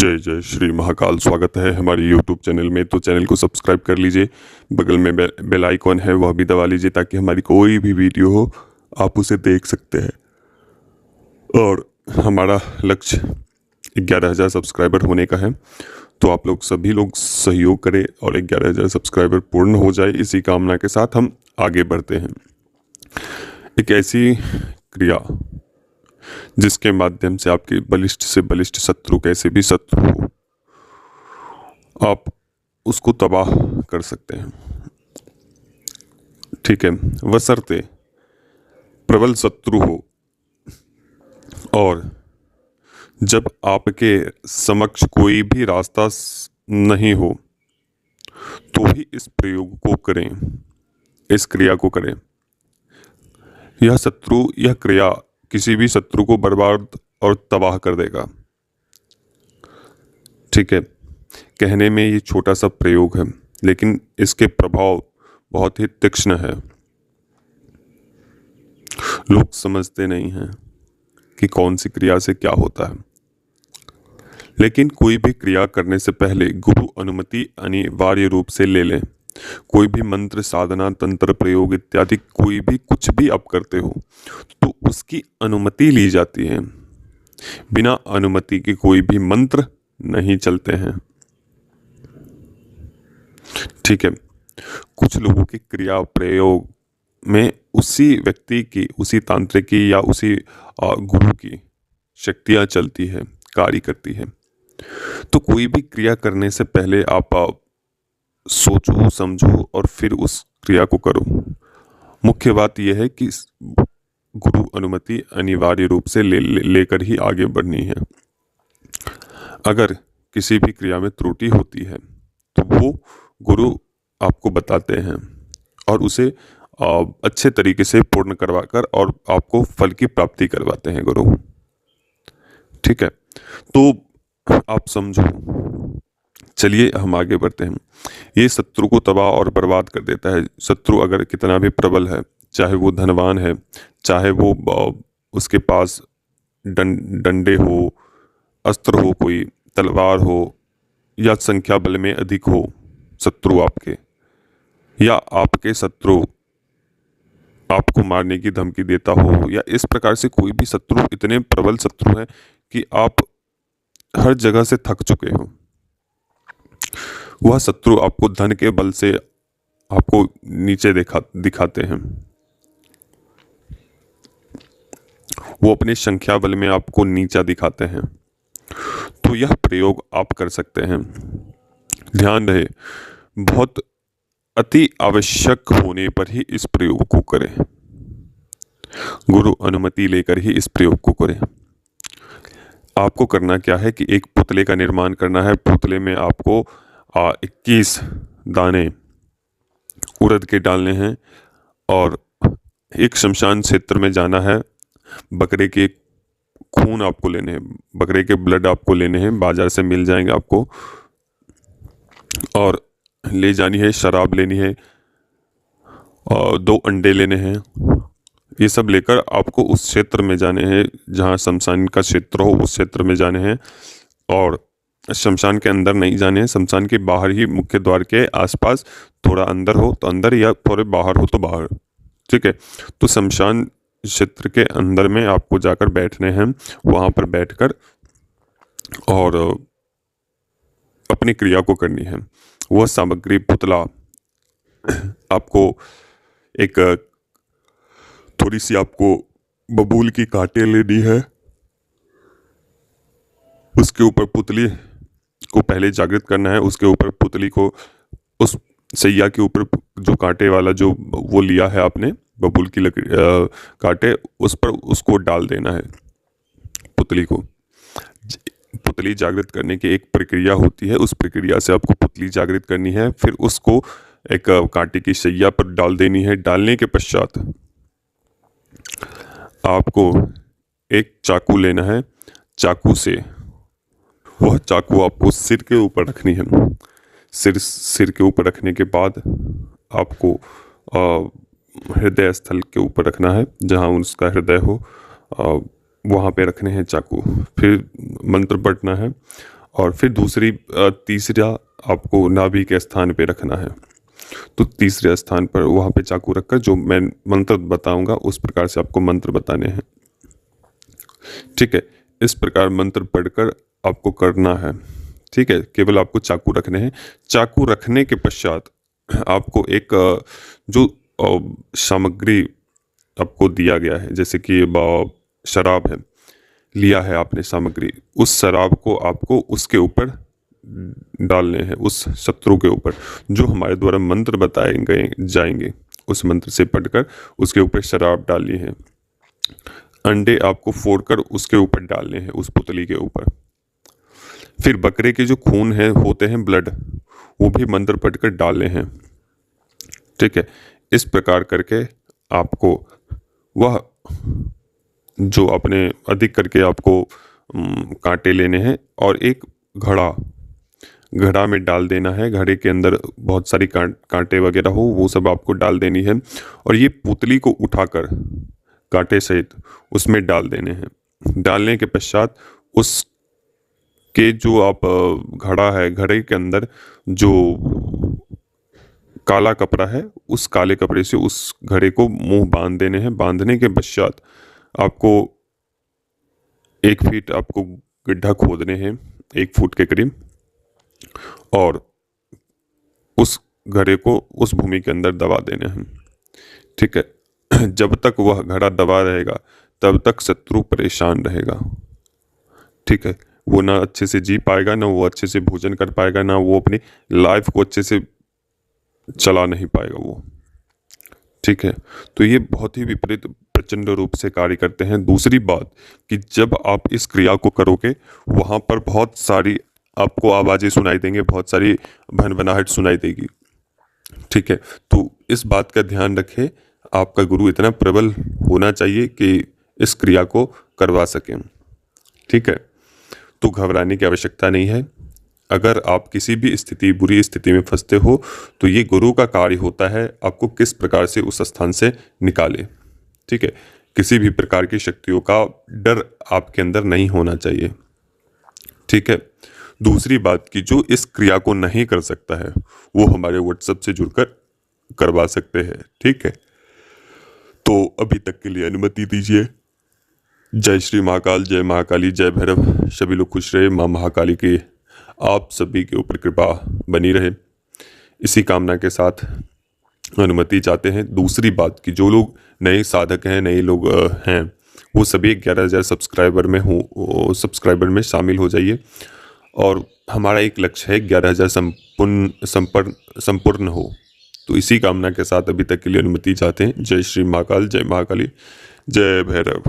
जय जय श्री महाकाल। स्वागत है हमारे YouTube चैनल में। तो चैनल को सब्सक्राइब कर लीजिए, बगल में बेल आइकॉन है वह भी दबा लीजिए ताकि हमारी कोई भी वीडियो हो आप उसे देख सकते हैं। और हमारा लक्ष्य 11,000 सब्सक्राइबर होने का है, तो आप लोग सभी लोग सहयोग करें और 11,000 सब्सक्राइबर पूर्ण हो जाए। इसी कामना के साथ हम आगे बढ़ते हैं। एक ऐसी क्रिया जिसके माध्यम से आपके बलिष्ठ से बलिष्ठ शत्रु, कैसे भी शत्रु हो, आप उसको तबाह कर सकते हैं। ठीक है, बशर्ते प्रबल शत्रु हो और जब आपके समक्ष कोई भी रास्ता नहीं हो तो ही इस प्रयोग को करें, इस क्रिया को करें। यह क्रिया किसी भी शत्रु को बर्बाद और तबाह कर देगा। ठीक है, कहने में ये छोटा सा प्रयोग है, लेकिन इसके प्रभाव बहुत ही तीक्ष्ण है। लोग समझते नहीं हैं कि कौन सी क्रिया से क्या होता है। लेकिन कोई भी क्रिया करने से पहले गुरु अनुमति अनिवार्य रूप से ले लें। कोई भी मंत्र, साधना, तंत्र प्रयोग इत्यादि कोई भी कुछ भी आप करते हो तो उसकी अनुमति ली जाती है। बिना अनुमति के कोई भी मंत्र नहीं चलते हैं। ठीक है, कुछ लोगों की क्रिया प्रयोग में उसी व्यक्ति की, उसी तांत्रिक की या उसी गुरु की शक्तियां चलती है, कार्य करती है। तो कोई भी क्रिया करने से पहले आप सोचो, समझो और फिर उस क्रिया को करो। मुख्य बात यह है कि गुरु अनुमति अनिवार्य रूप से लेकर ही आगे बढ़नी है। अगर किसी भी क्रिया में त्रुटि होती है तो वो गुरु आपको बताते हैं और उसे अच्छे तरीके से पूर्ण करवाकर और आपको फल की प्राप्ति करवाते हैं गुरु। ठीक है, तो आप समझो। चलिए हम आगे बढ़ते हैं। ये शत्रु को तबाह और बर्बाद कर देता है। शत्रु अगर कितना भी प्रबल है, चाहे वो धनवान है, चाहे वो उसके पास डंडे हो, अस्त्र हो, कोई तलवार हो, या संख्या बल में अधिक हो शत्रु आपके, या आपके शत्रु आपको मारने की धमकी देता हो, या इस प्रकार से कोई भी शत्रु इतने प्रबल शत्रु है कि आप हर जगह से थक चुके हो। वह शत्रु आपको धन के बल से आपको नीचे दिखाते हैं। वो अपने संख्या बल में आपको नीचा दिखाते हैं। तो यह प्रयोग आप कर सकते हैं। ध्यान रहे, बहुत अति आवश्यक होने पर ही इस प्रयोग को करें। गुरु अनुमति लेकर ही इस प्रयोग को करें। आपको करना क्या है कि एक पुतले का निर्माण करना है। पुतले में आपको 21 दाने उड़द के डालने हैं और एक शमशान क्षेत्र में जाना है। बकरे के खून आपको लेने हैं, बकरे के ब्लड आपको लेने हैं, बाजार से मिल जाएंगे आपको, और ले जानी है। शराब लेनी है और 2 अंडे लेने हैं। ये सब लेकर आपको उस क्षेत्र में जाने हैं जहाँ शमशान का क्षेत्र हो, उस क्षेत्र में जाने हैं। और शमशान के अंदर नहीं जाने हैं, शमशान के बाहर ही, मुख्य द्वार के आसपास, थोड़ा अंदर हो तो अंदर या थोड़े बाहर हो तो बाहर। ठीक है, तो शमशान क्षेत्र के अंदर में आपको जाकर बैठने हैं। वहाँ पर बैठकर और अपनी क्रिया को करनी है। वह सामग्री, पुतला, आपको एक थोड़ी सी आपको बबूल की कांटे लेनी है। उसके ऊपर पुतली को पहले जागृत करना है। उसके ऊपर पुतली को, उस सैया के ऊपर जो कांटे वाला जो वो लिया है आपने, बबूल की कांटे, उस पर उसको डाल देना है पुतली को। पुतली जागृत करने की एक प्रक्रिया होती है, उस प्रक्रिया से आपको पुतली जागृत करनी है। फिर उसको एक कांटे की सैया पर डाल देनी है। डालने के पश्चात आपको एक चाकू लेना है। चाकू से, वह चाकू आपको सिर के ऊपर रखनी है। सिर के ऊपर रखने के बाद आपको हृदय स्थल के ऊपर रखना है, जहाँ उसका हृदय हो वहाँ पे रखने हैं चाकू। फिर मंत्र पढ़ना है और फिर तीसरा आपको नाभि के स्थान पे रखना है। तो तीसरे स्थान पर वहाँ पे चाकू रखकर जो मैं मंत्र बताऊंगा उस प्रकार से आपको मंत्र बताने हैं। ठीक है, इस प्रकार मंत्र पढ़कर आपको करना है। ठीक है, केवल आपको चाकू रखने हैं। चाकू रखने के पश्चात आपको एक जो सामग्री आपको दिया गया है, जैसे कि शराब है, लिया है आपने सामग्री, उस शराब को आपको उसके ऊपर डालने हैं, उस शत्रु के ऊपर जो हमारे द्वारा मंत्र बताए गए जाएंगे। उस मंत्र से पढ़कर उसके ऊपर शराब डालनी है। अंडे आपको फोड़कर उसके ऊपर डालने हैं, उस पुतली के ऊपर। फिर बकरे के जो खून है होते हैं, ब्लड, वो भी मंत्र पढ़कर डालने हैं। ठीक है, इस प्रकार करके आपको वह जो अपने अधिक करके आपको कांटे लेने हैं और एक घड़ा में डाल देना है। घड़े के अंदर बहुत सारी कांटे वगैरह हो वो सब आपको डाल देनी है और ये पुतली को उठाकर कांटे सहित उसमें डाल देने हैं। डालने के पश्चात उसके जो आप घड़ा है, घड़े के अंदर जो काला कपड़ा है, उस काले कपड़े से उस घड़े को मुंह बांध देने हैं। बांधने के पश्चात आपको 1 फीट आपको गड्ढा खोदने हैं, 1 फुट के करीब, और उस घड़े को उस भूमि के अंदर दबा देने हैं। ठीक है, जब तक वह घड़ा दबा रहेगा तब तक शत्रु परेशान रहेगा। ठीक है, वो ना अच्छे से जी पाएगा, ना वो अच्छे से भोजन कर पाएगा, ना वो अपनी लाइफ को अच्छे से चला नहीं पाएगा वो। ठीक है, तो ये बहुत ही विपरीत प्रचंड रूप से कार्य करते हैं। दूसरी बात कि जब आप इस क्रिया को करोगे वहाँ पर बहुत सारी आपको आवाज़ें सुनाई देंगे, बहुत सारी भनभनाहट सुनाई देगी। ठीक है, तो इस बात का ध्यान रखें, आपका गुरु इतना प्रबल होना चाहिए कि इस क्रिया को करवा सकें। ठीक है, तो घबराने की आवश्यकता नहीं है। अगर आप किसी भी बुरी स्थिति में फंसते हो तो ये गुरु का कार्य होता है आपको किस प्रकार से उस स्थान से निकाले। ठीक है, किसी भी प्रकार की शक्तियों का डर आपके अंदर नहीं होना चाहिए। ठीक है, दूसरी बात कि जो इस क्रिया को नहीं कर सकता है वो हमारे व्हाट्सएप से जुड़कर करवा सकते हैं। ठीक है, तो अभी तक के लिए अनुमति दीजिए। जय श्री महाकाल, जय महाकाली, जय भैरव। सभी लोग खुश रहे, माँ महाकाली की आप सभी के ऊपर कृपा बनी रहे, इसी कामना के साथ अनुमति चाहते हैं। दूसरी बात कि जो लोग नए साधक हैं, नए लोग हैं, वो सभी 11,000 सब्सक्राइबर में शामिल हो जाइए। और हमारा एक लक्ष्य है 11,000 संपूर्ण हो। तो इसी कामना के साथ अभी तक के लिए अनुमति चाहते हैं। जय श्री महाकाल, जय महाकाली, जय भैरव।